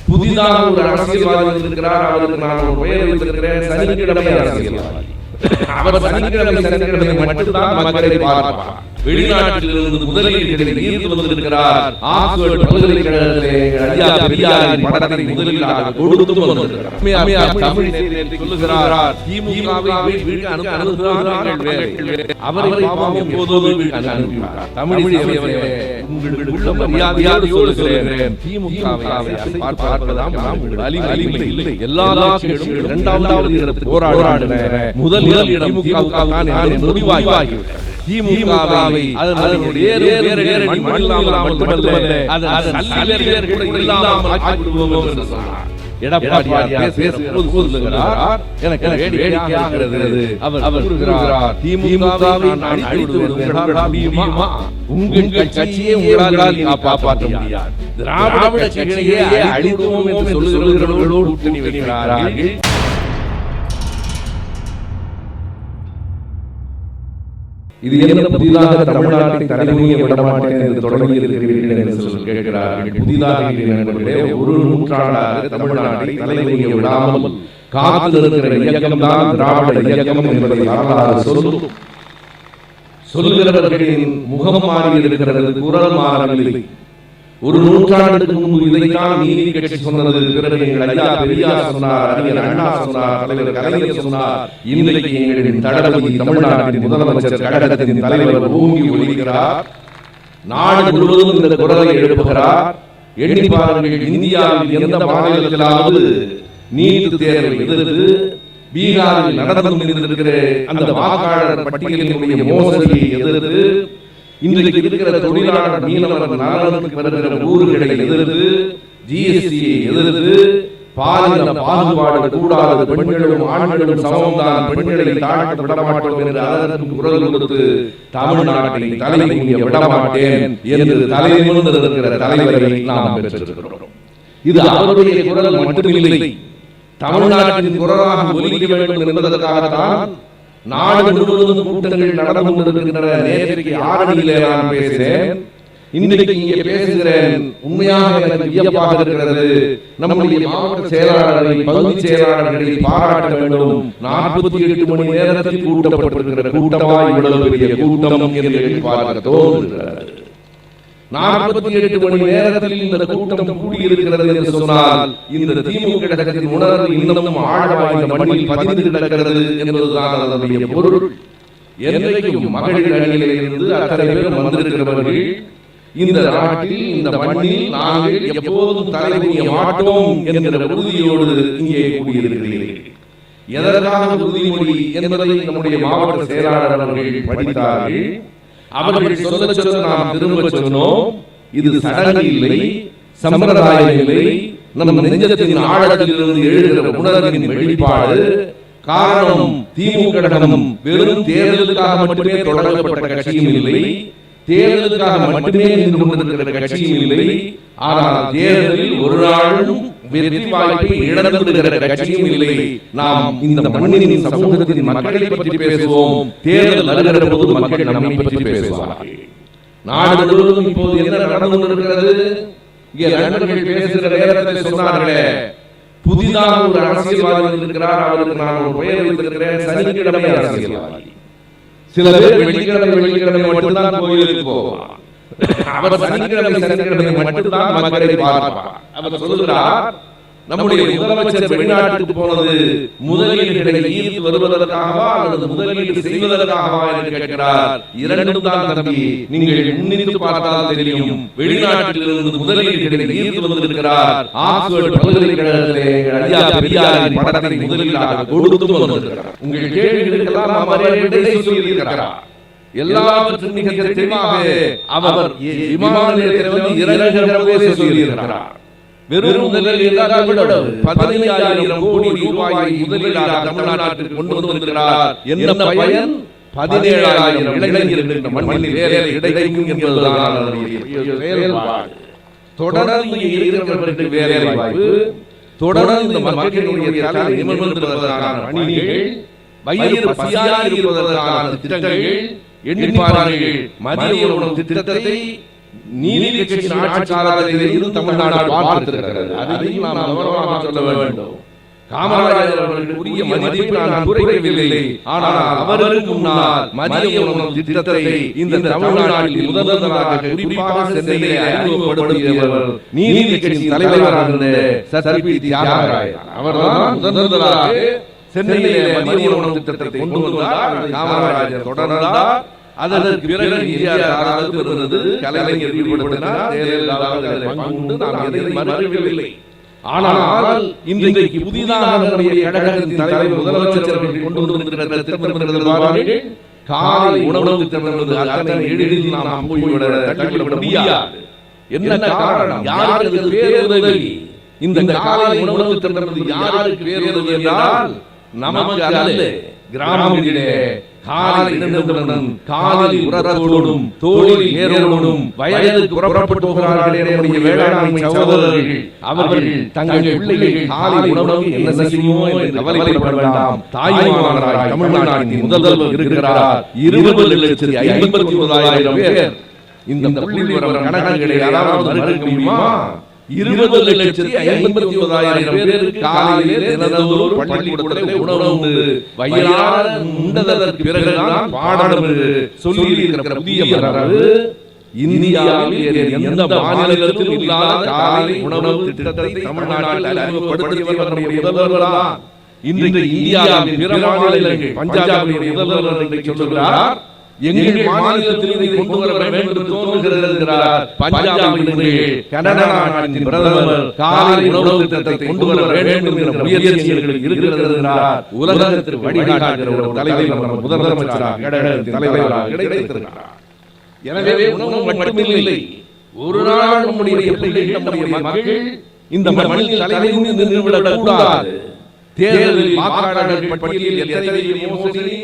புதிதாக ஒரு அரசியல்வாதி இருக்கிறார், அவருக்கு நான் ஒரு பெயர் வைத்திருக்கிறேன், சனிக்கிழமை அரசியல்வாதி. அவர் சனிக்கிழமை மட்டும்தான் மக்களை பார்ப்பார். வெளிநாட்டிலிருந்து முதலீடுகளை ஈர்த்து வந்திருக்கிறார். ஆக்ஸ்போர்ட் பல்கலைக்கழகத்திலே ஐயா பெரியாரின் படத்தை முதலீடாக கொடுத்து வந்திருக்கிறார். தமிழ் சொல்லுகிறார், திமுகவை வீழ்ச்சி அனுப்புகிறார்கள், அவரை பாவம் எப்போதோ அனுப்பினார். தமிழ் உள்ள மரியாதையோடு சொல்லுகிறேன், திமுகவை பார்ப்பதாம் இல்லை. எல்லா நாட்களும் இரண்டாவது போராடுகிற முதல் இடம் திமுக தான் முடிவாகிவிட்டது. திமுகவை உங்கள் கட்சியை உங்களால் காப்பாற்ற முடியாது. திராவிட கட்சியை அழித்துவோம் என்று சொல்லுகிறவர்களோடு கூட்டணி வைக்கிறார்கள். இது என்ன புதிதாக தமிழ்நாட்டை தலைமுறையை விடமாட்டேன் என்று தொடங்கி இருக்கிறீர்கள் என்று கேட்கிறார்கள். புதிதாக ஒரு நூற்றாண்டாக தமிழ்நாட்டை தலைமுறையை விடாமல் காத்து இருக்கிற இயக்கம்தான் திராவிட இயக்கம் என்பதை வரலாறு சொல்லும். சொல்லுகிறவர்களின் முகம் மாறி இருக்கிறது, குரல் மாறவில்லை. ஒரு நூற்றாண்டுக்கு முன்பு இதைத்தான் நீதி கட்சி சொன்னது. பிறகு எங்கள் ஐயா பெரியார் சொன்னார், அறிஞர் அண்ணா சொன்னார், தலைவர் கலைஞர் சொன்னார். இன்றைக்கு எங்களின் தளபதி தமிழ்நாட்டின் முதலமைச்சர் கழகத்தின் தலைவர் ஓங்கி ஒலிக்கிறார். நாடு முழுவதும் இந்த குரலை எழுப்புகிறார். எண்ணி பாருங்கள், இந்தியாவில் எந்த மாநிலத்திலாவது நீட் தேர்வை எதிர்த்து பீகாரில் நடந்து கொண்டிருக்கிற அந்த வாக்காளர் பட்டியலினுடைய மோசடியை எதிர்த்து, இன்றைக்கு இருக்கிற தொழிலாளர் மீனவர் நலனுக்கு வருகிற ஊர்களை எதிர்த்து, ஜிஎஸ்டியை எதிர்த்து, பாலின பாகுபாடு கூடாது, பெண்களும் ஆண்களும் சமம்தான், பெண்களை தாழ்த்த விடமாட்டோம் என்று அதற்கு குரல் கொடுத்து தமிழ்நாட்டை தலைமுடிய விடமாட்டேன் என்று தலைமுடிந்து இருக்கிற தலைவரை நாம் பெற்றிருக்கிறோம். இது அவருடைய குரல் மட்டுமில்லை, தமிழ்நாட்டின் குரலாக ஒலிக்க வேண்டும் என்பதற்காகத்தான் நாடு முழுவதும் கூட்டங்கள் நடந்து கொண்டிருக்கின்றன. நேற்றைக்கு ஆரணியிலே நான் பேசினேன், இன்றைக்கு இங்கே பேசுகிறேன். உண்மையாக எனக்கு வியப்பாக இருக்கிறது. நம்முடைய மாவட்ட செயலாளரை, பகுதி செயலாளர்களை பாராட்ட வேண்டும். 48 மணி நேரத்தில் கூட்டப்பட்டிருக்கிற கூட்டமா இவ்வளவு பெரிய கூட்டம் என்று பார்க்க தோன்றுகிறது. 48 மணி நேரத்தில் இந்த கூட்டம் கூடியிருக்கிறது என்று சொன்னால், இந்த திமுக கழகத்தின் உணர்வு இன்னமும் ஆழமாக இந்த மண்ணில் பதிந்து கிடக்கிறது என்பதுதான் அதனுடைய பொருள். என்றைக்கும் மகளிர் அணியிலிருந்து அத்தனை பேர் வந்திருக்கிறவர்கள் இந்த நாட்டில், இந்த மண்ணில் நாங்கள் எப்போதும் தலைமுடிய மாட்டோம் என்கிற உறுதியோடு இங்கே கூடியிருக்கிறீர்கள். எதற்காக உறுதிமொழி என்பதை நம்முடைய மாவட்ட செயலாளர் அவர்கள் படித்தார்கள். அவர்கள் சொல்ல நாம் திரும்ப சொன்னோம், இது சடங்கு இல்லை, சம்பிரதாயம் இல்லை, நம் நெஞ்சத்தின் ஆழத்திலிருந்து எழுகிற உணர்வின் வெளிப்பாடு. காரணம், திமுக கழகம் வெறும் தேர்தலுக்காக மட்டுமே தொடங்கப்பட்ட கட்சியும் இல்லை, தேர்தலுக்காக மட்டுமே நின்று கொண்டிருக்கிற கட்சியும் இல்லை. ஆனால் தேர்தலில் ஒரு நாளும் வெற்றி வாய்ப்பை இழந்து விடுகிற கட்சியும் இல்லை. நாம் இந்த மண்ணின் சமூகத்தின் மக்களை பற்றி பேசுவோம். தேர்தல் வருகிற போது மக்கள் நம்மை பற்றி பேசுவார்கள். நாடு முழுவதும் இப்போது என்ன நடந்து கொண்டிருக்கிறது? இங்கே நண்பர்கள் பேசுகிற நேரத்தில் சொன்னார்களே, புதிதாக ஒரு அரசியல்வாதி இருக்கிறார், அவருக்கு நான் ஒரு பெயர் வைத்திருக்கிறேன், சனிக்கிழமை அரசியல்வாதி. சில பேர் வெள்ளிக்கிழமை மட்டும்தான் கோயிலுக்கு போவார். அவர் சனிக்கிழமை மட்டும்தான் மக்களை பார்ப்பார். அவர் சொல்லுகிறார், நம்முடைய முதலமைச்சர் வெளிநாட்டுக்கு போனது முதலீடுகளை ஈர்த்து வருவதற்காகவா அல்லது முதலீடு செய்வதற்காகவா என்று கேட்கிறார். இரண்டும் தான் தம்பி, நீங்கள் முன்னிட்டு பார்த்தால் தெரியும். வெளிநாட்டிலிருந்து முதலீடுகளை ஈர்த்து வந்திருக்கிறார். ஆக்ஸ்போர்ட் பல்கலைக்கழகத்திலே ஐயா பெரியாரின் படத்தை முதலீடாக கொடுத்து வந்திருக்கிறார். உங்கள் கேள்விகளுக்கெல்லாம் அவரே விடை சொல்லியிருக்கிறார். எல்லாவற்றும் மிக தெளிவாக அவர் விமான நிலையத்தில் இறங்குகிறதே சொல்லியிருக்கிறார். வெறும் முதலில் 15,000 கோடி ரூபாயை முதலீடாக தமிழ்நாட்டிற்கு கொண்டு வந்திருக்கிறார். என்ன பயன்? 17,000 இளைஞர்களுக்கு மண்ணில் வேலை கிடைக்கும் என்பதுதான் செயல்பாடு. தொடர்ந்து இருக்கிறவர்களுக்கு வேலை வாய்ப்பு, தொடர்ந்து மக்களுடைய தலை நிமிர்வதற்கான பணிகள், வயிறு பசியாக இருப்பதற்கான திட்டங்கள். எண்ணி பாருங்கள், மதிய உணவு திட்டத்தை நீதி கட்சியின் ஆட்சி காலத்திலே இருந்து தமிழ்நாடு பார்த்திருக்கிறது. அதையும் நாம் கௌரவமாக சொல்ல வேண்டும். காமராஜர் அவர்களுக்கு உரிய மதிப்பை நான் குறைக்கவில்லை. ஆனால் அவருக்கு முன்னால் மதிய உணவு திட்டத்தை இந்த தமிழ்நாட்டில் முதல்வராக குறிப்பாக சென்னையிலே அறிமுகப்படுத்தியவர் நீதி கட்சியின் தலைவராக இருந்த சர்பி தியாகராயர் அவர்தான் முதல்வராக சென்னையிலே மதிய உணவு திட்டத்தை கொண்டு வந்தார். காமராஜர் தொடர்ந்தார். அதற்கு பிறகு இந்தியா காலத்துக்கு இருந்தது. கலைஞர் ஈடுபடுத்தினார். நாம் எதை மறுக்கவில்லை. ஆனால் இன்றைக்கு புதிதாக நம்முடைய கழகத்தின் தலைவர் முதலமைச்சர்கள் கொண்டு வந்திருக்கிற திட்டங்கள் காலை உணவு திட்டம் என்பது அத்தனை எளிதில் நாம் போய்விட தட்டிவிட முடியாது. என்ன காரணம்? யாருக்கு பேருதவி? இந்த காலை உணவு திட்டம் என்பது யாருக்கு பேருதவி என்றால் நமக்கு அல்ல. கிராமங்களிலே காலில் உரத்தோடும் தோளில் ஏரோடும் வயலுக்கு புறப்பட்டு போகிறார்கள் வேளாண்மை சகோதரர்கள். அவர்கள் தங்கள் பிள்ளைகள் காலை உணவு என்ன செய்யுமோ என்று கவலைப்பட வேண்டாம். தாய்மானவராய் தமிழ்நாட்டின் முதல்வர் இருக்கிறார். 20,59,000 பேர். இந்த புள்ளிவிவரம் கணக்குகளை யாராவது மறுக்க முடியுமா? 20,59,000 பேருக்கு காலையிலே தினந்தோறும் பள்ளிக்கூடத்திலே உணவு உண்டு. வயிறார உண்டதற்கு பிறகுதான் பாடம் சொல்லி இருக்கிற புதிய மரபு இந்தியாவில் எந்த மாநிலத்திலும் இல்லாத காலை உணவு திட்டத்தை தமிழ்நாட்டில் அறிமுகப்படுத்தியவர் நம்முடைய முதல்வர்தான். இன்றைக்கு இந்தியாவின் பிற மாநிலங்கள் பஞ்சாபின் முதல்வர் என்று சொல்கிறார். எங்கள் மாநிலத்தில் இதை கொண்டு வர வேண்டும் என்று தோன்றுகிறது என்கிறார். பஞ்சாபில் கனடா நாட்டின் பிரதமர் காலை உணவு திட்டத்தை கொண்டு வர வேண்டும் என்ற முயற்சிகள் இருக்கிறது என்கிறார். உலகத்திற்கு வழிகாட்டுகிற ஒரு தலைவர் முதலமைச்சராக தலைவராக கிடைத்திருக்கிறார். எனவே உணவு மட்டுமில்லை, ஒரு நாள் நம்முடைய பிள்ளைகள் நம்முடைய மக்கள் இந்த மண்ணில் தலைமுறை நின்றுவிடக் கூடாது. தேர்தலில் வாக்காளர்கள் பட்டியலில் எத்தனை மோசடி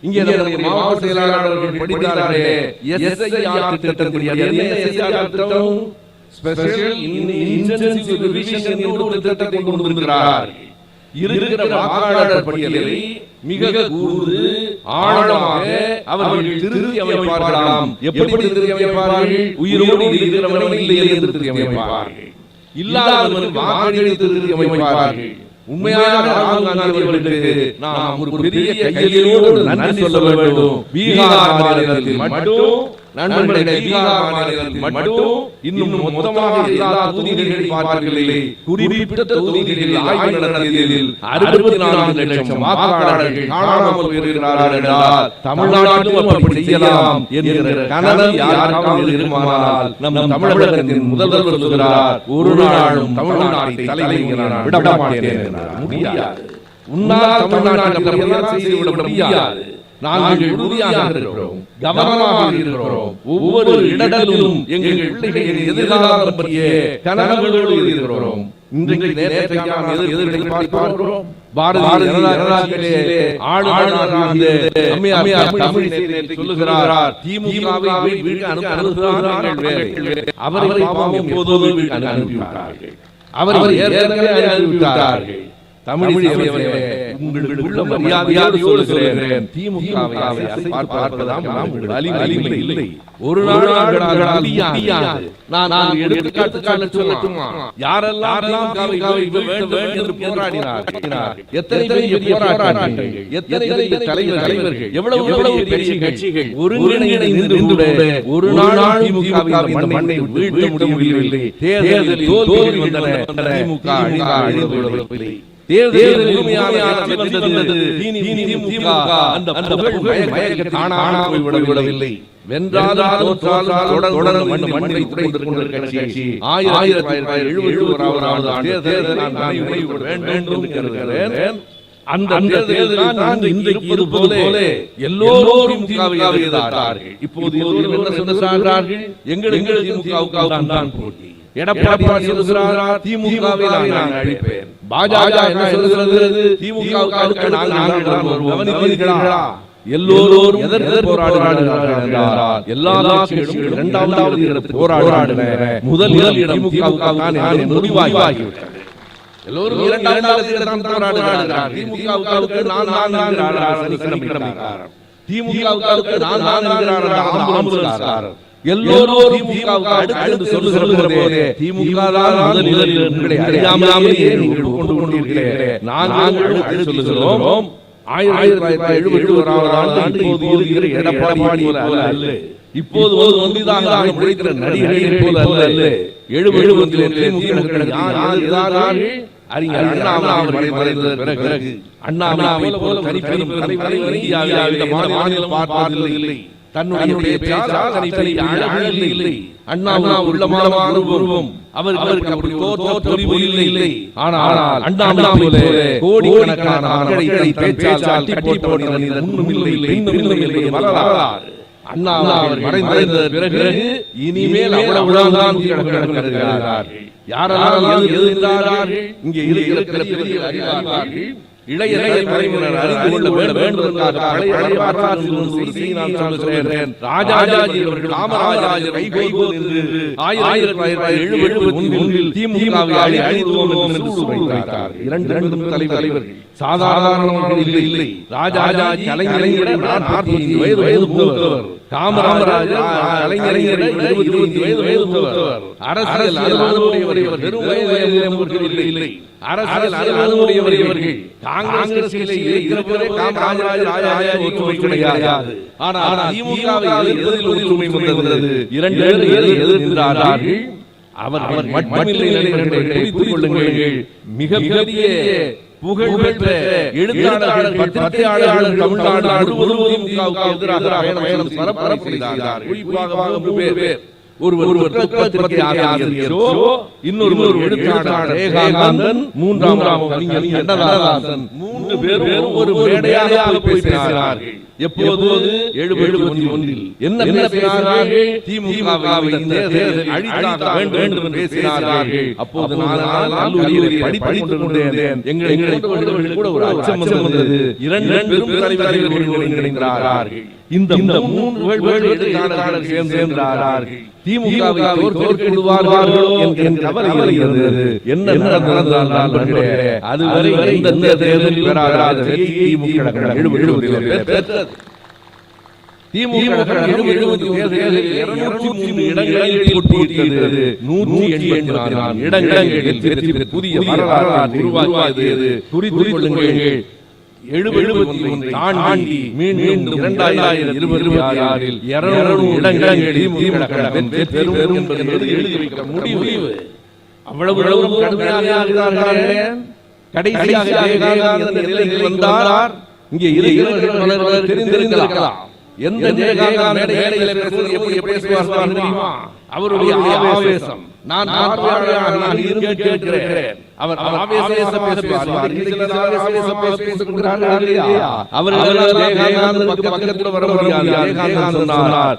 இங்கே நம்முடைய மாவட்ட செயலாளர்கள் படித்தார்களே. எஸ்ஐஆர் திட்டத்தில் என்ன எஸ்ஐஆர் திட்டம்? ஸ்பெஷல் இன்டென்சிவ் ரிவிஷன் என்ற ஒரு திட்டத்தை கொண்டு வந்திருக்கிறார். இருக்கிற வாக்காளர் பட்டியலை மிக கூர்ந்து ஆழமாக அவர்கள் திருத்தி அமைப்பார்களாம். எப்படி திருத்தி அமைப்பார்கள்? உயிரோடு இருக்கிறவனை இல்லை என்று திருத்தி அமைப்பார்கள். இல்லாதவன் வாக்களித்து திருத்தி அமைப்பார்கள். உண்மையான ராகுல் காந்தி அவர்களுக்கு நாம் ஒரு பெரிய கையெழுத்தோடு நன்றி சொல்ல வேண்டும். பீகார் மாநிலத்தில் மட்டும் நண்பர்களே, பீகார் மாநிலத்தில் மட்டும் இன்னும் மொத்தமாக எல்லா தொகுதிகளில் பார்க்கவில்லை, குறிப்பிட்ட தொகுதிகளில் ஆய்வு நடத்தியதில் 64 லட்சம் வாக்காளர்கள் காணாமல் போயிருக்கிறார்கள் என்றால் தமிழ்நாட்டிலும் அப்படி செய்யலாம் என்கிற கனவு யாருக்காவது இருக்குமானால் நம் தமிழகத்தின் முதல்வர் சொல்கிறார், ஒரு நாளும் தமிழ்நாட்டை தலைமையினால் விட மாட்டேன் என்றார். முடியாது. உன்னால் தமிழ்நாட்டை செய்துவிட முடியாது. நாங்கள் உறுதியாக இருக்கிறோம், கவனமாக இருக்கிறோம். ஒவ்வொரு இடத்திலும் எங்கள் பிள்ளைகளின் எதிர்காலம் பற்றிய கனவுகளோடு இருக்கிறோம். இன்றைக்கு நேரத்தையாம் எதிர்களை பார்க்கிறோம். பாரதிய ஜனதா கட்சியிலே ஆளுநராக அம்மையார் தமிழிசை சொல்லுகிறார், திமுகவை வீட்டுக்கு அனுப்புகிறார்கள். அவரை பாவம் எப்போதோ வீட்டுக்கு அனுப்பிவிட்டார்கள். அவரை ஏற்கனவே அனுப்பிவிட்டார்கள். தமிழிசை உங்களுக்குள்ள மரியாதையோடு சொல்லுகிறேன், திமுகவை பார்ப்பதாம் வலிமை இல்லை. ஒரு நாள் முடியாது. நான் எடுத்துக்காட்டு சொல்லட்டுமா? யாரெல்லாம் வேண்டும் என்று போராடினார், எத்தனை பெரிய போராட்டங்கள், எத்தனை பெரிய தலைவர்கள், எவ்வளவு பெரிய கட்சிகள் ஒருங்கிணைந்து ஒரு நாள் திமுகவை இந்த மண்ணை வீழ்த்த முடியவில்லை. தேர்தலில் தோல்வி வந்தன, திமுக அழிந்துவிடவில்லை. எல்லோரும் இப்போது போட்டி. எடப்பாடி சொல்லுகிறார், திமுகவை நான் அழிப்பேன். பாஜக என்ன சொல்கிறது? திமுகவுக்கு நாங்கள் வருவோம். எல்லோரும் எதற்கு போராடுகிறார்கள் என்றால் எல்லா கட்சிகளும் இரண்டாவது போராடுகின்றன. முதல் இடம் திமுகவுக்கு முடிவாகிவிட்டது. எல்லோரும் இரண்டாவது இடத்தில் போராடுகிறார்கள். திமுகவுக்கு நான் திமுகவுக்கு நான் எல்லோரும் திமுகவுக்கு அடுத்து சொல்லுகிற போதே திமுக தான் முதலில் உங்களை அறியாமலேயே நீங்கள் கொண்டு கொண்டிருக்கிறீர்களே நாங்கள் சொல்லுகிறோம் 1971ஆம் ஆண்டு இப்போது இருக்கிற எடப்பாடி போல அல்ல, இப்போது ஒன்றிதாக முடிக்கிற நடிகர்கள் போல அல்ல. 70 திமுக யார் அறிஞர் அண்ணாமலை மறைந்த பிறகு அண்ணாமலை போல தனிப்பெரும் தலைவரை இந்தியாவில் இந்த மாநிலம் பார்த்ததில்லை. தன்னுடைய பேச்சால் இல்லை. அண்ணா உள்ளமான உருவம் அவருக்கு அப்படி தோற்று இல்லை. ஆனால் அண்ணாமலை கோடிக்கணக்கான மக்களை பேச்சால் கட்டி போட்ட மனிதன் இன்னும் இல்லை வரலாறு. அண்ணாமலை மறைந்த பிறகு இனிமேல் அவ்வளவுதான் கருதுகிறார்கள். யாரெல்லாம் எதிர்க்கிறார்கள் இங்கே இருக்கிற பெரிய அறிவார்கள் இளைய தலைமுறையினர் அறிந்து கொள்ள வேண்டும். ராஜாஜி அவர்கள் காமராஜர் கைகோல் என்று 1971 திமுகவை அழித்தோம் என்று சொல்கிறார். இரண்டு தலைவர்கள் சாதாரணமாக இல்லை. ராஜாஜி கலைஞரை 45 வயது மூத்தவர், காமராஜர் கலைஞரை 25 வயது மூத்தவர். அரசியல் அனுபவமுடையவர், வெறும் வயது இல்லை. அரசியல் அனுபவமுடையவர்கள் காங்கிரஸ் இருக்கிறவரே காமராஜர் ராஜாஜி ஒற்றுமை கிடையாது. ஆனால் திமுகவை எதிர்ப்பதில் ஒற்றுமை வந்தது. இரண்டு எதிர்க்கிறார்கள். அவர் மட்டுமில்லை, புரிந்து கொள்ளுங்கள், மிகப்பெரிய புகழ்பெற்ற எழுத்தாளர் பத்திரிகையாளர் தமிழ்நாடு முழுவதும் எதிராக பயணம் பரப்பரப்பு செய்தார். குறிப்பாக பேர் ஒருவர் பத்திரிகையாளரோ, இன்னொரு எழுத்தாளர் ரேகானந்தன், மூன்றாம் கவிஞர் கண்ணதாசன், 3 பேரும் ஒரு மேடையாக பேசினார்கள். எப்போது 71 என்ன பேசினார்கள்? திமுகவை இந்த தேர்தல் அழித்தாக வேண்டும் என்று பேசினார்கள். அப்போது நான் படித்துக் கொண்டிருந்தேன். எங்களை கூட ஒரு அச்சம் வந்தது. இரண்டு பெரும் தலைவர்கள் இணைந்தார்கள். இந்த 3 எழுத்தாளர்கள் சேர்ந்தார்கள். திமுகவை தோற்கடிவார்களோ என்ற கவலை இருந்தது. என்ன நடந்தால் அதுவரை இந்த தேர்தலில் பெறாத திமுக 203 இடங்களில் போட்டியிட்டது. 184 இடங்களில் புதிய வரலாறு உருவாக்கியது. குறித்து கொள்ளுங்கள், 71 தாண்டி மீண்டும் 2026 200 இடங்களில் பெறும் என்பது எழுதி வைக்க முடிவு. அவ்வளவு கடுமையாக கடைசியாக வந்தார். இங்கே தெரிந்திருக்கலாம். எந்த அவருடைய ஆவேசம் நான் கேட்கிறேன். அவர்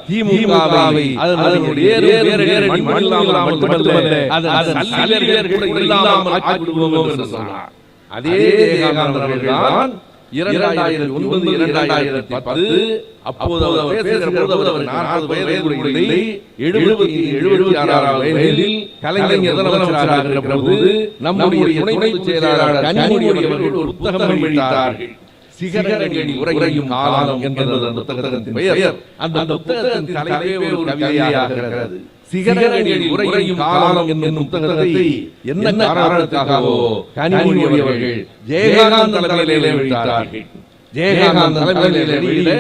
திமுகவை அதே 2009-2010 அப்போது அவர் பேசுகிற போது அவர் 40 வயது இல்லை, 76 வயதில் கலைஞர் முதலமைச்சராக இருக்கிற போது நம்முடைய துணை செயலாளர் கனிமொழி அவர்கள் ஒரு புத்தகம் வெளியிட்டார்கள். சிகரங்களில் உறையும் காலம் என்பது அந்த புத்தகத்தின் பெயர். அந்த புத்தகத்தின் தலைப்பே ஒரு கவிதையாக இருக்கிறது. சிகரங்களில் உறையும் காலம் என்னும் புத்தகத்தை என்ன காரணத்துக்காகவோ கனிமொழி அவர்கள் ஜெயகாந்த் தலைமையிலே வெளியிட்டார்கள். ஜெயகாந்த் தலைமையிலே வெளியிட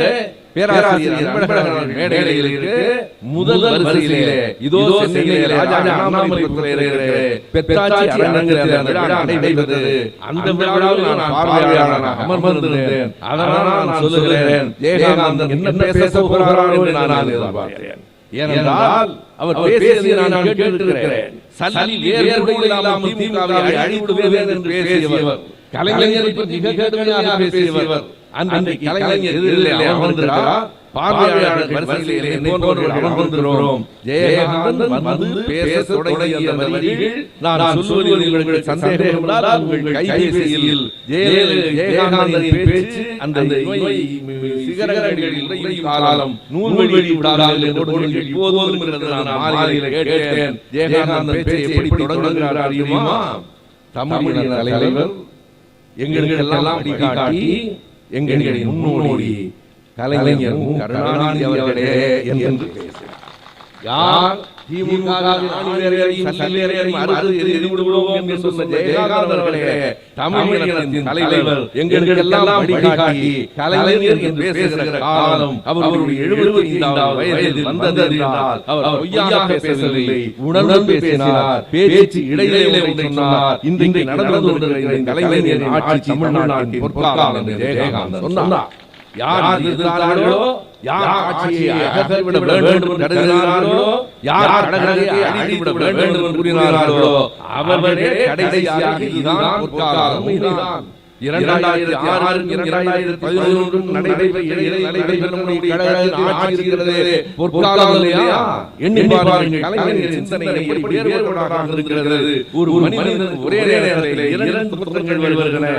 பேராசிரியர் அன்பழகன் மேடையில் இருக்கு. முதல் வரிசையிலே இதோ சென்னையிலே ராஜா அண்ணாமலை பெற்றாட்சி அரங்கத்தில் நடைபெற்றது. அந்த விழாவில் நான் பார்வையாளராக அமர்ந்திருந்தேன். அதனால் நான் சொல்லுகிறேன், ஜெயகாந்தன் என்ன பேச போகிறார் என்று நான் எதிர்பார்க்கிறேன். ஏனென்றால் அவர் பேசியதை நான் கேட்டிருக்கிறேன். சல்லில் ஏற்படையில்லாமல் திமுகவை அழிவிடுவேன் என்று பேசியவர், கலைஞரை பற்றி மிக கடுமையாக பேசியவர். அன்றைக்கு கலைஞர் எதிரிலே அமர்ந்திருக்கிறார். பார்வையாளர் வரிசையிலே அமர்ந்திருக்கிறோம். ஜெயகாந்தன் வந்து பேச தொடங்கிய வரிகள் நான் சொல்வதில் உங்களுக்கு சந்தேகம் இருந்தால் உங்கள் கைபேசியில் ஜெயகாந்தனின் பேச்சு அந்த சிகரங்களில் உறையும் காலம் நூல்வழி விடாமல் என்று இப்போதும் நான் மாலையில் கேட்டேன். ஜெயகாந்தன் பேச்சை எப்படி தொடங்குகிறார் அறியுமா? தமிழின தலைவர் எங்களுக்கெல்லாம் வழிகாட்டி எங்களின் முன்னோடி கலைஞர் கருணாநிதி அவர்களே என்று பேசினார். யார் திமுக தமிழகத்தின் தலைவர் எங்களுக்கெல்லாம் வழிகாட்டி கலைஞர் என்று பேசுகிற காலம் அவருடைய 75வது வயதில் வந்ததென்றால் அவர் பொய்யாக பேசவில்லை, உணர்ந்து பேசினார். பேச்சு இடையிலே சொன்னார். இன்றைக்கு நடந்து கொண்டிருக்கிற கலைஞரின் ஆட்சி தமிழ்நாட்டின் பொற்காலம் என்று ஜெயகாந்தன் சொன்னார். யார் எதிர்த்தார்களோ, யார் ஆட்சியை அகற்றிவிட வேண்டும் என்று கருதினார்களோ, யார் கடகரை அடித்துவிட வேண்டும் என்று கூறினார்களோ அவர்களே கடைசியாக இதுதான் பொற்காலம். இதுதான் 2006 2011 நடைபெறும் ஆட்சி இருக்கிறதே பொற்காலம் இல்லையா? எண்ணி பாருங்கள், கலைஞரின் சிந்தனை எப்படி வேறுபாடாக இருக்கிறது. ஒரு மனிதன் ஒரே நேரத்தில் 2 புத்தகங்கள் வருகின்றன.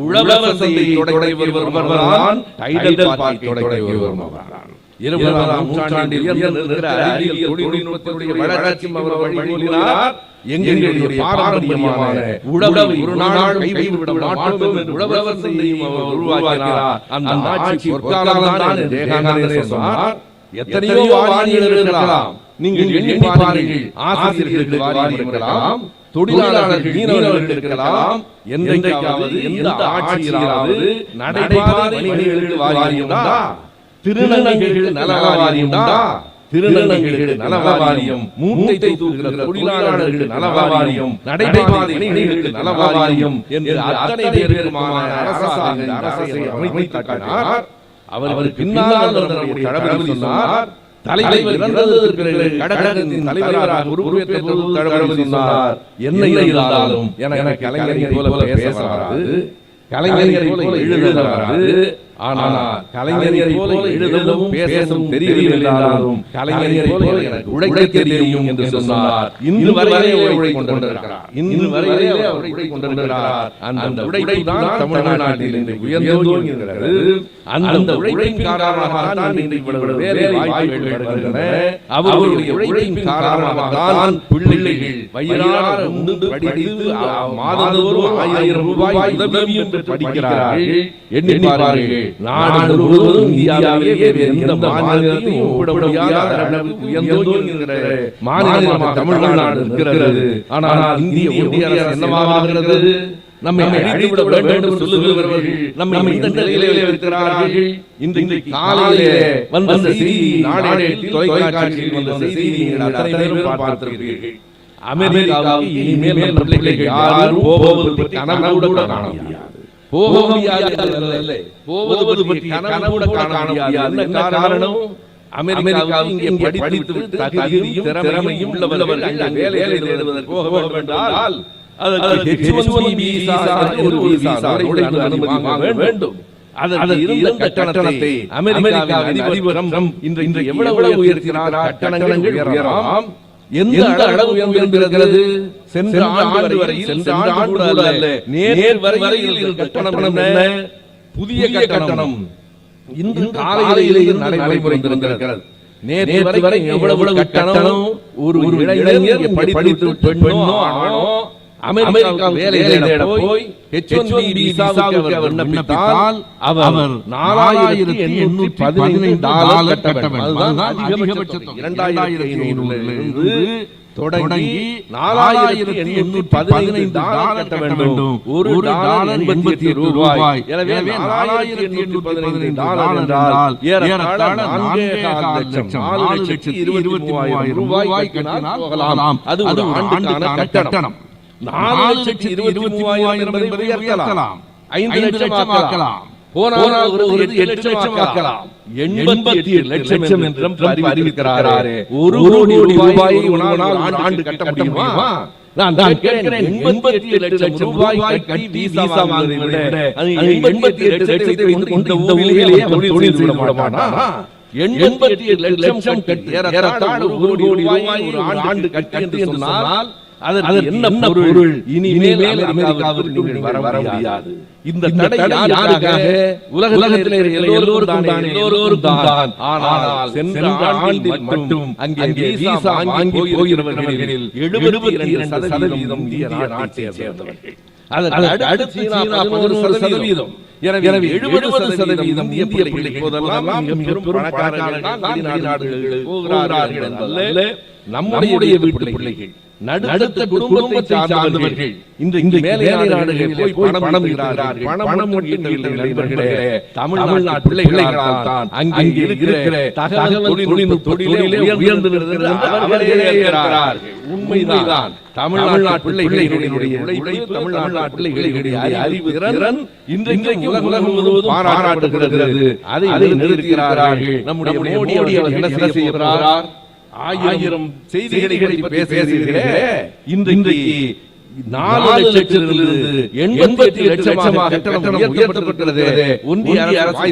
உழவர் சந்தையை தொடங்கி வருபவர்தான் டைடல் பார்க்கை தொடங்கி வருபவர்தான். 20ஆம் நூற்றாண்டில் இருக்கிற அறிவியல் தொழில்நுட்பத்துடைய வளர்ச்சியும் அவர் வழிமொழிகிறார். எங்களுடைய பாரம்பரியமான உழவை ஒரு நாள் கைவிட மாட்டோம் என்று உழவர் சந்தையும் அவர் உருவாக்கினார். அந்த ஆட்சி பொற்காலம் தான் என்று ஜெயகாந்தன் சொன்னார். எத்தனையோ வாரியங்கள் இருக்கலாம். நீங்கள் எண்ணி பாருங்கள். ஆசிரியர்களுக்கு வாரியம் இருக்கலாம், தொழிலாளர்கள் மீனவர்கள் இருக்கலாம். என்றைக்காவது எந்த ஆட்சியாவது நடைபாதை வணிகர்களுக்கு வாரியம் உண்டா? திருநங்கைகளுக்கு நல வாரியம் உண்டா? திருநங்கைகளுக்கு நல வாரியம், மூட்டை தூக்குகிற தொழிலாளர்களுக்கு நல வாரியம், நடைபாதை வணிகர்களுக்கு நல வாரியம் என்று அத்தனை பேருக்குமான அரசை அமைத்தார். அவருக்கு பின்னால் நம்முடைய தளபதி சொன்னார், தலைவர் இறந்ததற்கு பிறகு கடகத்தின் தலைவராக உருவெற்ற தளபதி சொன்னார், என்ன இருந்தாலும் எனக்கு கலைஞரை போல பேச வராது, கலைஞரை போல எழுத வராது. ஆனால் கலைஞரை போல எழுதவும் பேசவும் தெரியவில்லை என்றாலும் கலைஞரை போல எனக்கு உழைக்க தெரியும் என்று சொன்னார். இன்று வரையிலே உழைத்துக் கொண்டிருக்கிறார். இன்று வரையிலே அவர் உழைத்துக் கொண்டிருக்கிறார். அந்த உழைப்பு தான் தமிழ்நாட்டில் இன்றைக்கு உயர்ந்தோங்கி இருக்கிறது. அந்த உழைப்பின் காரணமாக தான் இன்றைக்கு வேலை வாய்ப்புகள் வருகின்றன. அவருடைய உழைப்பின் காரணமாக தான் பிள்ளைகள் வயிறார உண்டு படித்து மாதந்தோறும் 1000 ரூபாய் உதவியும் பெற்று படிக்கிறார்கள். எண்ணி பாருங்கள், நாடு முழுவதும் இந்தியாவிலே எந்த மாநிலத்தையும் ஒப்பிட முடியாத அளவுக்கு உயர்ந்தோங்கிற மாநிலமாக தமிழ்நாடு இருக்கிறது. ஆனால் இந்திய ஒன்றிய அரசு என்னவாகிறது? நம்மை அழித்துவிட வேண்டும் சொல்லுகிறவர்கள் நம்மை இந்த நிலையிலே இருக்கிறார்கள். இன்றைக்கு காலையிலே வந்த செய்தி, நாடேட்டில் தொலைக்காட்சியில் வந்த செய்தி அத்தனை பேரும் பார்த்திருக்கிறீர்கள். அமெரிக்காவுக்கு இனிமேல் பிள்ளைகள் யாரும் போவது பற்றி கனவு கூட காண முடியாது. போவது பற்றி கனவு கூட காண முடியாது. என்ன காரணம்? அமெரிக்காவுக்கு இங்கே படித்து தகுதியும் திறமையும் உள்ளவர்கள் அங்கே வேலை தேடுவதற்கு போக வேண்டும் என்றால் அதற்கு H1B விசா ஒரு விசா அனுமதி வாங்க வேண்டும். அதற்கு இருந்த கட்டணத்தை அமெரிக்க அதிபர் ட்ரம்ப் இன்று எவ்வளவு உயர்த்தினார்? கட்டணங்கள் உயரலாம். எந்த அளவு உயர்ந்திருக்கிறது? சென்ற ஆண்டு வரையில், சென்ற ஆண்டு கூட அல்ல, நேர் வரையில் கட்டணம் என்ன? புதிய கட்டணம் இன்று காலையிலேயே நடைமுறைந்திருக்கிறது. நேற்று வரை எவ்வளவு கட்டணம்? ஒரு இளைஞர் படித்து பெண்ணோ ஆணோ அமெரிக்கா வேலை தேட போய் H1B விசாவுக்கு விண்ணப்பித்தால் அவர் $4815 கட்ட வேண்டும். அதுதான் அதிகபட்ச தொகை. 2500 தொடங்கி $4815 கட்ட வேண்டும். ஒரு டாலர் $87. எனவே $4815 என்றால் ஏறத்தாழ 4,24,23,000 ரூபாய் கட்டினால் போகலாம். அது ஒரு ஆண்டுக்கான கட்டணம். 4,23,000 என்பதை உயர்த்தலாம், 5 லட்சம் ஆக்கலாம், போனால் ஒரு 8 லட்சம் ஆக்கலாம், 88 லட்சம் என்று ட்ரம்ப் அறிவிக்கிறாரே. 1 கோடி ரூபாயை உங்களால் ஆண்டு கட்ட முடியுமா? நான் கேட்கிறேன், 88 லட்சம் ரூபாய் கட்டி விசா வாங்குவதை விட 88 லட்சத்தை இந்த ஊரிலேயே தொழில் செய்து விடமாட்டா? 88 லட்சம் கட்டி ஏறத்தாழ 1 கோடி ரூபாய் ஒரு ஆண்டு கட்டி என்று சொன்னால் அதற்கு என்ன பொருள்? இனிமேல் அமெரிக்காவுக்கு நீங்கள் வர முடியாது. இந்த தடை யாருக்காக? உலகத்திலே எல்லோருக்கும் தான். ஆனால் சென்ற ஆண்டில் மட்டும் அங்கே விசா வாங்கி போகிறவர்களில் 72% இந்திய நாட்டை சேர்ந்தவர்கள். அடுத்து சீனா 11%. எனவே 70% இந்திய பிள்ளைகள் இப்போதெல்லாம் மிக பெரும் பணக்காரர்கள் தான் வெளிநாடுகளுக்கு போகிறார்கள் என்பதல்ல, நம்முடைய வீட்டு பிள்ளைகள் நடுத்தர குடும்பத்தை சார்ந்தவர்கள் இந்த மேலை நாடுகளில் போய் பணம் ஈட்டுகிறார்கள். பணம் ஈட்டுகின்ற நண்பர்களே, தமிழ்நாட்டு பிள்ளைகளால் தான் அங்கே இருக்கிற தகவல் தொழில்நுட்ப தொழிலே உயர்ந்து இருக்கிறார்கள். உண்மைதான். தமிழ்நாட்டு பிள்ளைகளுடைய உழைப்பு, தமிழ்நாட்டு பிள்ளைகளுடைய அறிவு திறன் இன்றைக்கு உலகம் முழுவதும் பாராட்டுகிறது. அதை நிறுத்துகிறார்கள். நம்முடைய மோடி அவர்கள் என்ன செய்கிறார்? 1000 செய்திகளை பேசுகிறே, இன்றைக்கு 4 லட்சத்திலிருந்து 88 லட்சமாக கட்டணம் உயர்த்தப்பட்டிருக்கிறது. ஒன்றிய அரசு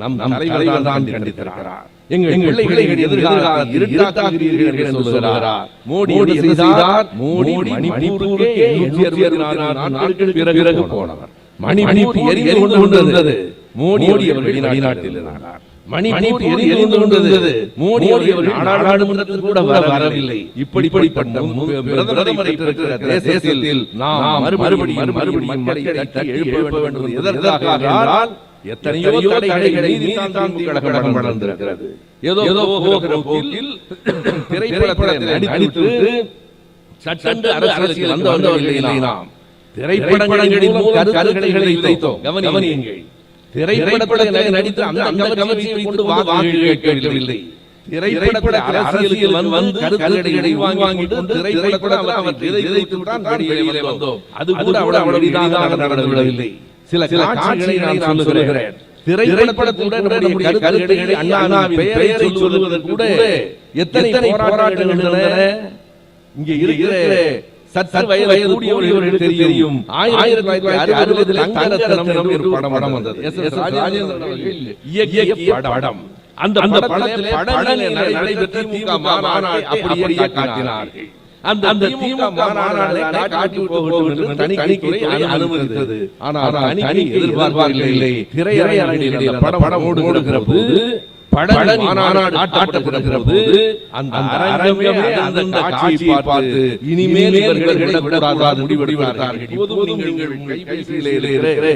நம் தலைவர் தான் கண்டித்திருக்கிறார். எங்கள் பிள்ளைகளின் எதிர்காலம் இருட்டாகிறீர்கள் என்று சொல்கிறார். மோடி என்ன செய்தார்? மோடி மணிப்பூருக்கு 864 நாட்களுக்கு பிறகு போனவர். மணிப்பூர் எரிந்து கொண்டிருந்தது. மோடி அவர்கள் வெளிநாட்டில் இருந்தார். மணிப்பூர் எரிந்து கொண்டிருந்தது. மோடி அவர்கள் நாடாளுமன்றத்தில் கூட வரவில்லை. இப்படிப்பட்ட பிரதமரை இருக்கிற தேசத்தில் நாம் மறுபடியும் மக்களை தட்டி எழுப்ப வேண்டும். எதற்காக என்றால், எத்தனையோ தடைகளை நீதிமன்றம் கழகம் வளர்ந்திருக்கிறது. ஏதோ போகிற போக்கில் திரைப்படத்தில் நடித்து சட்டென்று அரசியல் வந்தவர்கள் நாம் திரைப்படங்களின் மூலம் கருத்துக்களை வைத்தோம். கவனியுங்கள். திரைப்படத்தில் நடித்து அந்த கவர்ச்சியை கொண்டு வாக்கு கேட்கவில்லை. திரைப்பட அரசியல் வந்து கருத்துக்களை வாங்கிட்டு திரைப்படம் அவர் விதைத்து தான் வெளியே வந்தோம். அது கூட அவ்வளவு எளிதாக நடக்கவில்லை. சில காட்சிகளை நான் சொல்லுகிறேன். திரைப்படத்துடன் நம்முடைய கருத்துக்களை அண்ணாவின் பெயரை சொல்லுவதற்கு கூட எத்தனை போராட்டங்கள் நடந்தன. இங்கே இருக்கிற சற்று வயது கூடியவர்களுக்கு தெரியும். 1960 தங்கரத்னம் என்ற ஒரு படம் வந்தது. எஸ். ராஜேந்திரன் அவர்கள் இயக்கிய படம். அந்த படத்திலே படனிலே நடைபெற்ற திமுக மாநாட்டை அப்படியே காட்டினார்கள். அந்த திமுக மாநாட்டை காட்டி போகட்டும் தணிக்கைத்துறை அனுமதித்தது. ஆனால் தணிக்கை எதிர்பார்க்கவில்லை. திரையரங்கில் படம் ஓடுகிற போது படனி மாநாடு ஆட்டப்படுகிற போது அந்த அரங்கமே அந்த காட்சியை பார்த்து இனிமேல் இவர்கள் விடக்கூடாது முடிவெடுத்தார்கள். இப்போதும் நீங்கள் கைபேசியிலே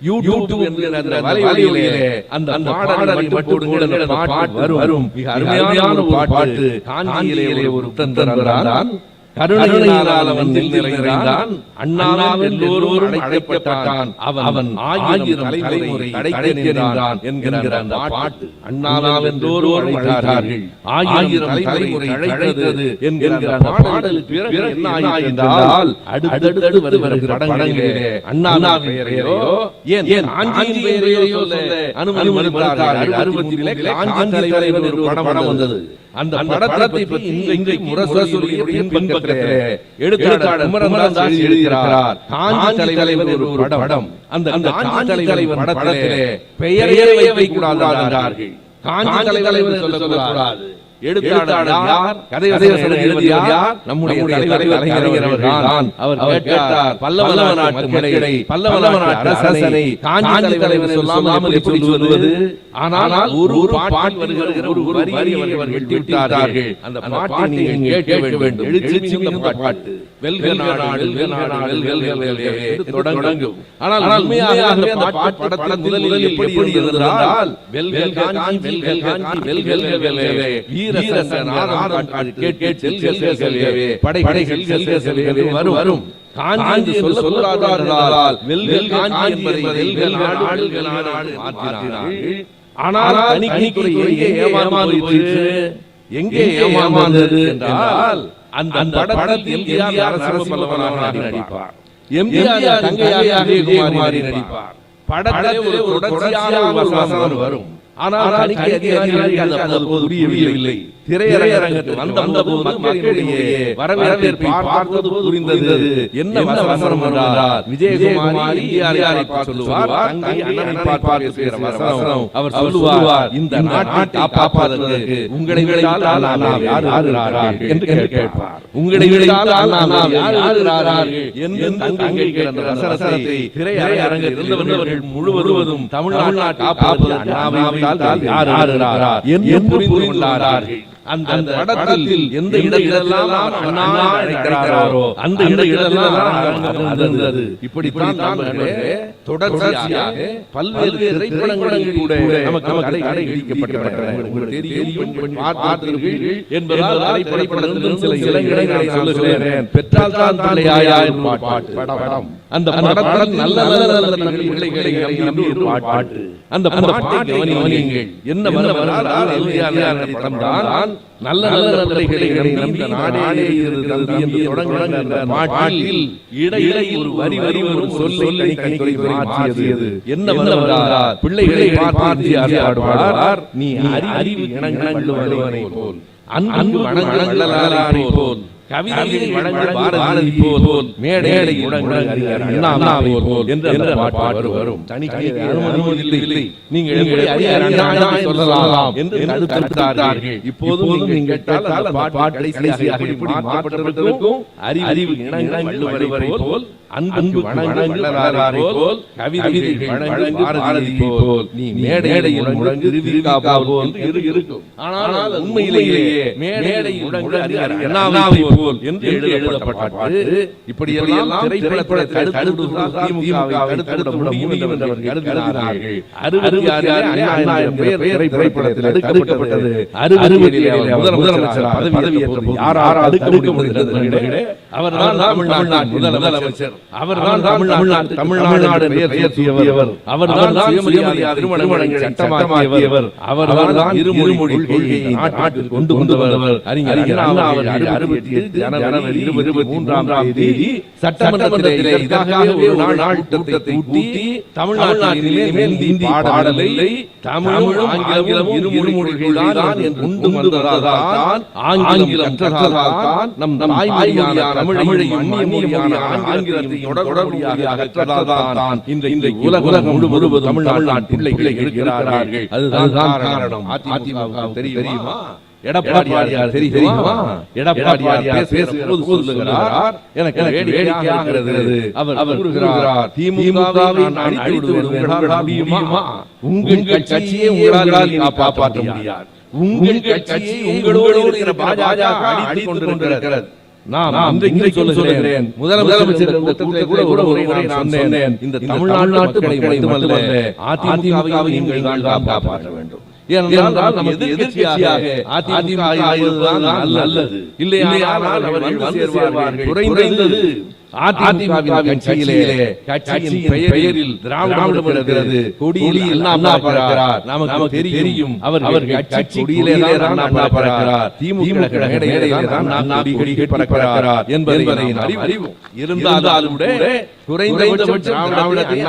யூடியூப் என்கிற அந்த வலையொலியிலே அந்த பாடலை மட்டும் பாட்டு வரும். மிக அருமையான ஒரு பாட்டு. காஞ்சியிலே ஒரு தந்தரான் கருணையினால் அவன் நிறைந்தான், அண்ணாவின் எல்லோரும் அழைக்கப்பட்டான், அவன் 1000 தலைமுறை தடைக்க நின்றான் என்கிற அந்த பாட்டு. அண்ணாவின் எல்லோரும் அழைத்தார்கள், 1000 தலைமுறை அழைத்தது என்கிற அந்த பாடலுக்கு பிறகு என்ன ஆகின்றால், அடுத்தடுத்து வருகிற படங்களிலே அண்ணாவின் பெயரையோ ஏன் ஆஞ்சியின் பெயரையோ சொல்ல அனுமதி மறுத்தார்கள். 60 காஞ்சி தலைவர் ஒரு படம் வந்தது. அந்த படத்தை பற்றி இன்றைக்கு முரசொலியுடைய பின்பக்கத்திலே எழுத்தாளர் குமரன் எழுதியிருக்கிறார். காஞ்சி தலைவர் ஒரு படம். அந்த காஞ்சி தலைவர் படத்திலே பெயரே வைக்கக்கூடாது என்றார்கள். காஞ்சி தலைவர் சொல்லக்கூடாது. எழுத்தாளர் யார்? கதைவசனம் எழுதியவர் யார்? நம்முடைய தலைவர் கலைஞர் அவர்கள்தான். அவர் கேட்டார், பல்லவ நாட்டு மக்களை, பல்லவ நாட்டு அரசனை காஞ்சி தலைவர் சொல்லாமல் எப்படி சொல்வது? ஆனால் ஒரு பாட்டு வருகிற ஒரு வரியை அவர்கள் வெட்டிவிட்டார்கள். அந்த பாட்டை நீங்கள் கேட்க வேண்டும். எழுச்சி பாட்டு. வெல்க நாடு தொடங்கும். ஆனால் உண்மையாக அந்த பாட்டு படத்தில் முதலில் எப்படி இருந்தால், வெல்க காஞ்சி வெல்க காஞ்சி வெல்க வெல்கவே படைகள் வரும். காஞ்சி என்று சொல்லாதால் வெல்கல் காஞ்சி என்பதை நாடு மாற்றினார்கள். ஆனால் தணிக்கைத்துறை எங்கே ஏமாந்தது என்றால், அந்த படத்தில் எம்ஜிஆர் அரசு பல்லவனாக நடிப்பார். எம்ஜிஆர் தங்கையாக குமாரி நடிப்பார். படத்திலே ஒரு தொடர்ச்சியான வசனம் வரும். ஆனால் தணிக்கை அதிகாரிகள் அது புரியவில்லை. திரையரங்கத்தில் வந்தபோது மக்களிடையே வரவேற்பை பார்த்தது புரிந்தது. என்ன வசனம் என்றால், விஜயகுமாரி இந்தியாரை சொல்லுவார், தங்கை அண்ணனை பார்ப்பார் பேசுகிற வசனம். அவர் சொல்லுவார், இந்த நாட்டை காப்பாற்றுவதற்கு உங்களை விட்டால் நாம் யார் என்று கேட்பார். உங்களை விட்டால் நாம் யார் என்று தங்கை அந்த வசனத்தை திரையரங்கில் இருந்தவர்கள் முழுவதும் தமிழ்நாட்டை காப்பாற்றுவதற்கு யார் என்று புரிந்து கொண்டார்கள். அந்த படத்தில் எந்த இடத்திலெல்லாம் அண்ணா அழைக்கிறாரோ அந்த இடத்திலெல்லாம் இருந்தது. இப்படித்தான் தொடர்ச்சியாக பல்வேறு திரைப்படங்களில் கூட நமக்கு தடை விதிக்கப்பட்டன. உங்களுக்கு தெரியும் என்பதால் திரைப்படத்தில் சில இடங்களை சொல்லுகிறேன். பெற்றால் தான் பிள்ளையாய் பாட்டு அந்த படத்தில் நல்ல நல்ல பிள்ளைகளை பாட்டு அந்த பாட்டை கவனியுங்கள். என்ன படம் தான் நல்ல நல்ல பிள்ளைகளை நம்பி நாடே தம்பி என்று தொடங்குகின்ற பாட்டில் இடையிடையில் ஒரு வரி வரி ஒரு சொல்லை மாற்றியது. என்ன வந்தார் பிள்ளைகளை பார்த்து பாடுவார், நீ அறிவு இணங்குவனை போல் அன்பு வணங்குவனை போல் கவிதையை வழங்கு பாரதி போல் மேடை அண்ணாவை போல் என்ற பாட்டு வரும். தனிக்கு அனுமதி இல்லை, நீங்கள் சொல்லலாம் என்று தடுத்தார்கள். இப்போதும் நீங்கள் கேட்டால் பாட்டு கடைசியாக இப்படி மாற்றப்பட்டிருக்கும். அறிவு இணங்குவனை போல் அன்பு வணங்குவனை போல் கவிதைகள் வழங்கு பாரதி போல் நீ மேடையில் முழங்கு திருவிழா போல் இருக்கும். ஆனால் உண்மையிலேயே மேடை முழங்கு அண்ணாவை போல் என்று எழுதப்பட்டது. இப்படி எல்லாம் திரைப்படத்தை தடுத்து முடியும் என்று கருதினார்கள். 66,000 பேர் திரைப்படத்தில் தடுக்கப்பட்டது. 60 முதலமைச்சர் பதவியேற்ற போது யார் தடுக்க முடிகிறது? அவர்தான் தமிழ்நாட்டின் முதலமைச்சர். அவர்தான் தமிழ்நாடு பெயர் சூட்டியவர். அவர்தான் சுயமரியாதை திருமணங்களை சட்டமாக்கியவர். அவர்தான் இருமொழி கொள்கையை நாட்டில் கொண்டு வந்தவர். அறிஞர் அண்ணா அவர்கள் 68 ஜனவரி 23ஆம் தேதி சட்டமன்றத்திலே இதற்காகவே ஒரு நாள் கூட்டத்தை கூட்டி தமிழ்நாட்டிலே இந்தி பாடலை தமிழும் ஆங்கிலமும் இருமொழிகள்தான் என்று கொண்டு வந்ததால்தான் ஆங்கிலம் கற்றதால்தான் நம் தாய்மொழியான தமிழை அந்நியமொழியான ஆங்கிலத்தை தொடர்புடையாக கற்றதால்தான் இன்றைக்கு உலகம் முழுவதும் தமிழ்நாட்டு பிள்ளைகளை இருக்கிறார்கள். அதுதான் காரணம். அதிமுக தெரியுமா? எடப்பாடியார் தெரியுமா? எடப்பாடியார் பேசும்போது சொல்லுகிறார், எனக்கு வேடிக்கையாக இருக்கிறது. அவர் கூறுகிறார், திமுகவை நான் அழித்து விடுவேன் முடியுமா? உங்கள் கட்சியை உங்களால் காப்பாற்ற முடியாது. உங்கள் கட்சியை உங்களோடு இருக்கிற பாஜக அடித்துக் கொண்டிருக்கிறது. நான் இன்றைக்கு சொல்லுகிறேன், முதலமைச்சர் கூட ஒரு முறை நான் சொன்னேன், இந்த தமிழ்நாட்டு மக்களை மட்டுமல்ல அதிமுகவை நீங்கள் தான் காப்பாற்ற வேண்டும். ஏனென்றால் நமக்கு எதிர்க்கட்சியாக அதிமுக நல்லது. இல்லையானால் அவர்கள் வந்து சேர்வார்கள். குறைந்தது அதிமுகவின் கட்சியின் பெயரில் திராவிடம் இருக்கிறது, கொடியில் அண்ணா பறக்கிறார். நமக்கு தெரியும் அவர் கட்சி கொடியிலே தான் அண்ணா பறக்கிறார், திமுக மேடையிலே தான் அண்ணா கொடி பறக்கிறார் என்பதை அறிவு இருந்தாலும் கூட குறைந்தபட்ச திராவிடத்தை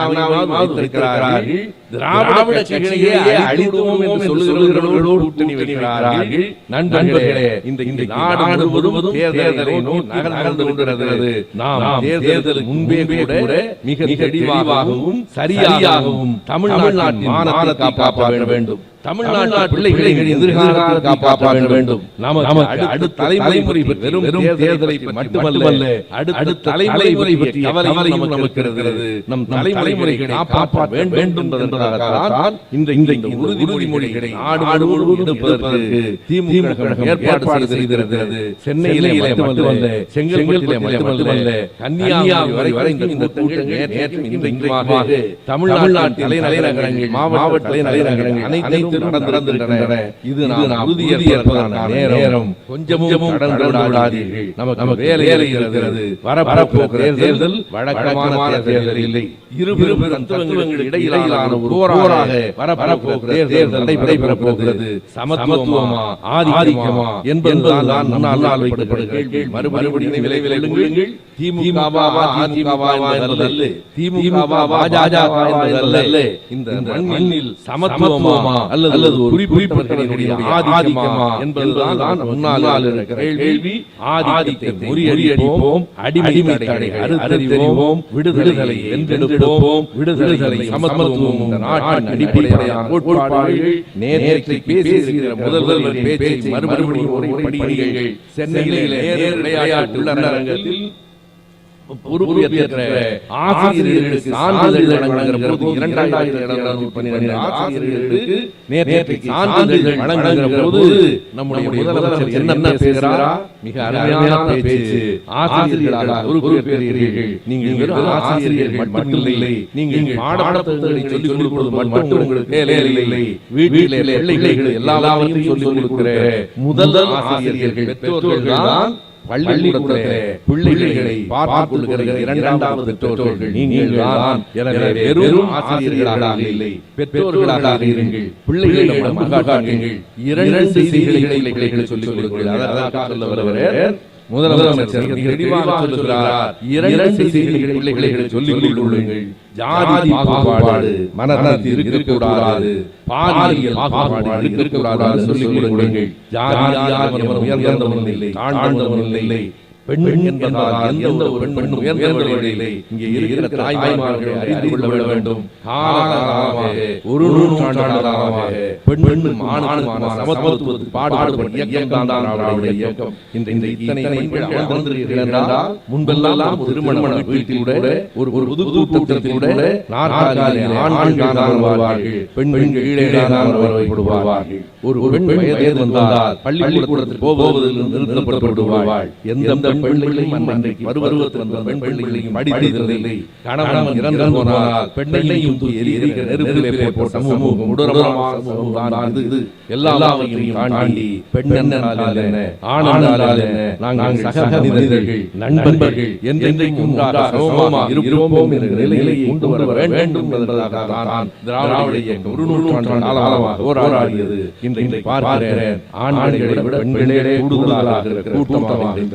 வைத்திருக்கிறார்கள். திராவிட கட்சியை அழித்தோம் என்று சொல்லுகிறவர்களோடு கூட்டணி வைக்கிறார்கள். நண்பர்களே, இந்த நாடு முழுவதும் தேர்தலை நோக்கி நகர்ந்து கொண்டிருக்கிறது. நாம் தேர்தல் முன்பே கூட மிக தெளிவாகவும் சரியாகவும் தமிழ்நாட்டின் மானத்தை காப்பாற்ற வேண்டும். தமிழ்நாட்டு பிள்ளைகளின் எதிர்காலத்தை காப்பாற்ற வேண்டும். நமது அடுத்த தலைமுறை வெறும் தேர்தலை மட்டுமல்ல, அடுத்த தலைமுறை பற்றி கவலையும் நமக்கு இருக்கிறது. நம் தலைமுறைகளை காப்பாற்ற வேண்டும் என்பதற்காகத்தான் இந்த உறுதிமொழிகளை நாடு முழுவதும் எடுப்பதற்கு திமுக ஏற்பாடு செய்திருக்கிறது. சென்னையிலே மட்டுமல்ல, செங்கல்பட்டிலே மட்டுமல்ல, கன்னியாகுமரி வரை இந்த கூட்டங்கள் நேற்றும் இன்றைக்குமாக தமிழ்நாட்டின் தலைநகரங்கள், மாவட்ட தலைநகரங்கள் அனைத்தையும் நடந்திருக்கின்றன. இது நாம் உறுதியேற்பதற்கான நேரம். கொஞ்சமும் கடந்து விடாதீர்கள். நமக்கு வேலை இருக்கிறது. வரப்போகிற தேர்தல் வழக்கமான தேர்தல் இல்லை. இரு தத்துவங்களுக்கு இடையிலான ஒரு போராக வரப்போகிற தேர்தல் நடைபெறப் போகிறது. சமத்துவமா ஆதிக்கமா என்பதுதான் முன்னால் வைக்கப்படுகிற கேள்வி. மறுபடியும் விளைவிலுங்கள். திமுகவா அதிமுகவா என்பதல்ல, திமுகவா பாஜகவா என்பதல்ல, இந்த மண்ணில் சமத்துவமா அல்லது ஒரு குறிப்பிட்டவர்களுடைய ஆதிக்கமா என்பதுதான் முன்னால் இருக்கிற கேள்வி. ஆதிக்கத்தை முறியடிப்போம், அடிமை தடைகளை அறுத்தறிவோம், விடுதலை வென்றெடுப்போம், விடுதலை சமத்துவம் நாட்டின் அடிப்படையான கோட்பாடுகள். நேற்று பேசிய முதல்வர் பேச்சை மறுபடியும் ஒரு படியுங்கள். சென்னையிலே விளையாட்டு அரங்கத்தில் பொறுப்பேற்ற ஆசிரியர்களுக்கு சான்றிதழ் வழங்குகிற போது 2712 ஆசிரியர்களுக்கு நேற்றைக்கு சான்றிதழ் வழங்குகிற போது நம்முடைய முதலமைச்சர் என்ன பேசுகிறாரா? மிக அருமையான பேச்சு. ஆசிரியர்களாக பொறுப்பேற்றீர்கள். நீங்கள் வெறும் ஆசிரியர்கள் மட்டுமில்லை, நீங்கள் பாடப்புத்தகங்களை சொல்லிக் கொடுப்பது மட்டும் உங்களுக்கு வேலை இல்லை, வீட்டிலே பிள்ளைகள் எல்லாவற்றையும் சொல்லிக் கொடுக்கிற முதல் ஆசிரியர்கள் பெற்றோர்கள் தான் பள்ளிக்கூடத்திலே பிள்ளைகளை பார்த்துக் கொள்கிற இரண்டாவது பெற்றோர்கள் நீங்கள் தான். எனவே வெறும் ஆசிரியர்களாக இல்லை, பெற்றோர்களாக இருங்கள். பிள்ளைகளிடம் காட்டுங்கள். இரண்டு செய்திகளை பிள்ளைகளை சொல்லிக் கொடுங்கள். அதற்காக சொல்ல வருகிறேன். முதலமைச்சர் தெளிவாக சொல்லுகிறார், இரண்டு செய்திகளை பிள்ளைகளை சொல்லிக் கொள்ளுங்கள். ஜாதி பாகுபாடு மனதில் இருக்கக்கூடாது, பாலியல் பாகுபாடு இருக்கக்கூடாது சொல்லிக் கொடுங்கள். ஜாதியால் உயர்ந்தவன் இல்லை, தாழ்ந்தவன் இல்லை. பெண் என்பதால் எந்த ஒரு பெண் உயர்ந்தவர்கள் இல்லை. இங்கே இருக்கிற தாய்மார்களை அறிந்து கொள்ள வேண்டும். காலகாலமாக ஒரு நூற்றாண்டாக பெண்ணும் ஆணுமான சமத்துவத்துக்கு பாடுபடும் இயக்கம் தான் அவருடைய இயக்கம். இந்த இத்தனை பெண்கள் அமர்ந்திருக்கிறீர்கள் என்றால் முன்பெல்லாம் திருமண வீட்டிலூட ஒரு பொது கூட்டத்திலூட நாற்காலியில் ஆண்கள் தான் வருவார்கள், பெண்கள் கீழே தான் வரப்படுவார்கள். ஒரு பெண் வயது வந்தால் பள்ளிக்கூடத்தில் போவதில் நிறுத்தப்பட்டு விடுவாள். எந்த பெண்களையும் அன்றைக்கு பருவத்தில் வந்த பெண் பிள்ளைகளையும் படித்ததில்லை. கணவன் இறந்து போனால் பெண்ணையும் எரிகிற நெருப்பிலே போட்ட சமூகம் உடரமான சமூகம் தான் இது. எல்லாவற்றையும் தாண்டி பெண் என்றால் என்ன, ஆண் என்றால் என்ன, நாங்கள் சக மனிதர்கள், நண்பர்கள் என்றென்றைக்கும் ஒன்றாக சமமாக இருப்போம் என்ற நிலையை கொண்டு வர வேண்டும் என்பதற்காக தான் திராவிட இயக்கம் ஒரு நூற்றாண்டு காலமாக போராடியது. இன்றைக்கு பார்க்கிறேன், ஆண்களை விட பெண்களே கூடுதலாக இருக்கிற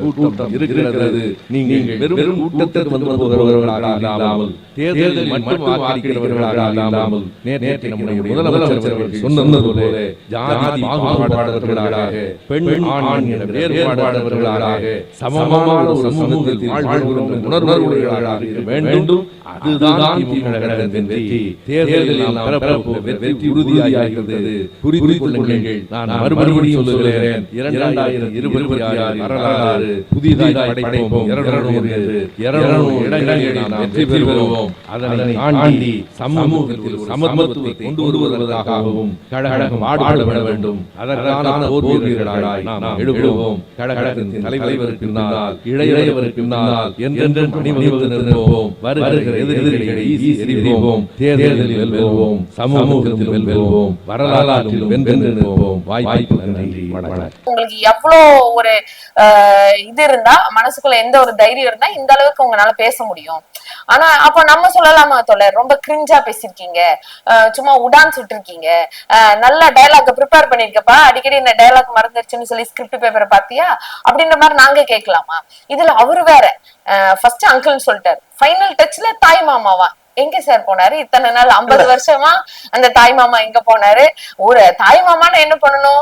கூட்டம் இருக்கிறது. நீங்கள் வெறும் கூட்டத்திற்கு வந்து போகிறவர்களாக இல்லாமல், தேர்தலில் மட்டும் வாக்களிக்கிறவர்களாக இல்லாமல், நேற்று நம்முடைய முதலமைச்சர் சொன்னது போல ஜாதி பாகுபாடவர்களாக, பெண் ஆண் என்ற வேறுபாடவர்களாக சமமான ஒரு சமூகத்தில் வாழ்கிற உணர்வுடையவர்களாக இருக்க வேண்டும். அதுதான் திமுகவின் வெற்றி. தேர்தலில் நாம் பெறப்போகிற வெற்றி உறுதியாகிறது. புரிந்து கொள்ளுங்கள். நான் மறுபடியும் சொல்லுகிறேன், 2026 வரலாறு புதிதாக படைப்போம். 200 இடங்களில் நாம் வெற்றி பெறுவோம். அதனை தாண்டி சமூகத்தில் சமத்துவத்தை கொண்டு வருவதற்காகவும் கழகம் பாடுபட வேண்டும். அதற்கான போர் வீரர்களாய் நாம் எழுவோம். கழகத்தின் தலைவருக்கு பின்னால், இளையவருக்கு பின்னால் என்றென்றும் அணிவகுத்து நிற்போம். வருகிற எதிரிகளை எரிவோம். தேர்தலில் வெல்வோம், சமூகத்தில் வெல்வோம், வரலாற்றில் வென்று நிற்போம். வாய்ப்பு நன்றி, வணக்கம். உங்களுக்கு எவ்வளவு ஒரு இது இருந்தா, மனசுக்குள்ள எந்த ஒரு தைரியம் இருந்தா இந்த அளவுக்கு உங்களால பேச முடியும். ஆனா அப்ப நம்ம சொல்லலாமா தோழர், ரொம்ப கிரிஞ்சா பேசிருக்கீங்க, சும்மா உடான் சுட்டிருக்கீங்க, நல்ல டயலாக் ப்ரிப்பேர் பண்ணிருக்கப்பா, அடிக்கடி இந்த டயலாக் மறந்துருச்சுன்னு சொல்லி ஸ்கிரிப்ட் பேப்பரை பாத்தியா அப்படின்ற மாதிரி நாங்க கேட்கலாமா? இதுல அவரு வேற ஃபர்ஸ்ட் அங்கிள்னு சொல்லிட்டாரு, ஃபைனல் டச்ல தாய் மாமாவா எங்க சார் போனாரு? இத்தனை நாள் 50 வருஷமா அந்த தாய் மாமா எங்க போனாரு? ஒரு தாய் மாமான்னு என்ன பண்ணணும்?